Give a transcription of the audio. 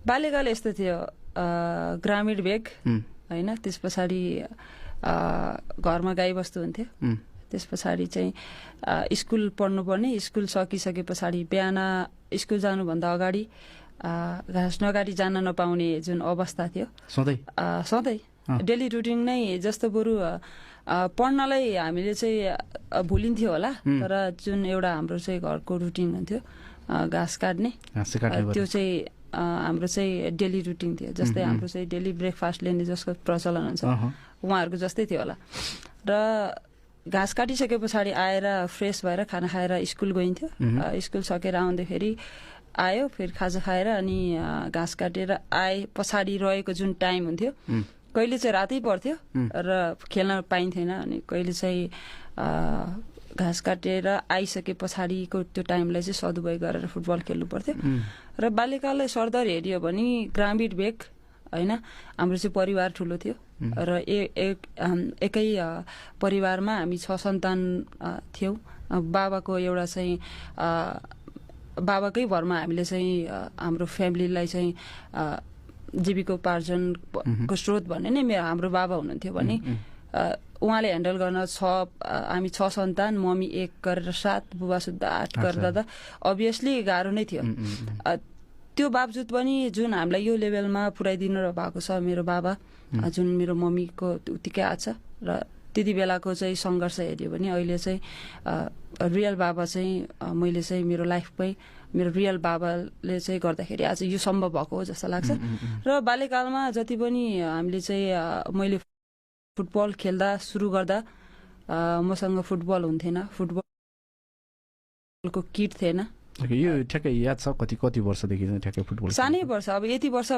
बाल्यकाल यस्तो थियो ग्रामीण भेग होइन, त्यस पछाडि घरमा गाईबस्तु हुन्थ्यो, त्यस पछाडि चाहिँ स्कुल पढ्नुपर्ने, स्कुल सकिसके पछाडि बिहान स्कुल जानुभन्दा अगाडि घाँस नगाडी जान नपाउने जुन अवस्था थियो सधैँ डेली रुटिन नै, जस्तो बरु पढ्नलाई हामीले चाहिँ भुलिन्थ्यो होला, तर जुन एउटा हाम्रो चाहिँ घरको रुटिन हुन्थ्यो घाँस काट्ने, त्यो चाहिँ हाम्रो चाहिँ डेली रुटिन थियो। जस्तै हाम्रो चाहिँ डेली ब्रेकफास्ट लिने जसको प्रचलन हुन्छ उहाँहरूको जस्तै थियो होला। र घाँस काटिसके पछाडि आएर फ्रेस भएर खाना खाएर स्कुल गइन्थ्यो, स्कुल सकेर आउँदाखेरि आयो फेरि खाजा खाएर अनि घाँस काटेर आए पछाडि रहेको जुन टाइम हुन्थ्यो, कहिले चाहिँ रातै पर्थ्यो र खेल्न पाइन्थेन, अनि कहिले चाहिँ घाँस काटेर आइसके पछाडिको त्यो टाइमलाई चाहिँ सदुपयोग गरेर फुटबल खेल्नु पर्थ्यो। र बाल्यकाललाई सरदर हेऱ्यो भने ग्रामीण भेग होइन, हाम्रो चाहिँ परिवार ठुलो थियो र एकै परिवारमा हामी 6 सन्तान थियौँ। बाबाको एउटा चाहिँ बाबाकै भरमा हामीले चाहिँ हाम्रो फ्यामिलीलाई चाहिँ जीविकोपार्जनको स्रोत भन्ने नै हाम्रो बाबा हुनुहुन्थ्यो भने उहाँले ह्यान्डल गर्न हामी 6 सन्तान, मम्मी 1 गरेर 7, बुबा सुद्धा 8 गर्दा अभियसली गाह्रो नै थियो। त्यो बावजुद पनि जुन हामीलाई यो लेभलमा पुर्याइदिनु भएको छ मेरो बाबा, जुन मेरो मम्मीको उत्तिकै आछ, र त्यति बेलाको चाहिँ सङ्घर्ष हेऱ्यो भने अहिले चाहिँ रियल बाबा चाहिँ मैले चाहिँ मेरो लाइफमै मेरो रियल बाबाले चाहिँ गर्दाखेरि आज यो सम्भव भएको हो जस्तो लाग्छ। र बाल्यकालमा जति पनि हामीले चाहिँ मैले फुटबल खेल्दा सुरु गर्दा मसँग फुटबल हुन्थेन, फुटबलको किट थिएन। यो ठ्याक्कै याद छ कति वर्षदेखि चाहिँ ठ्याक्कै फुटबल? सानै वर्ष, अब यति वर्ष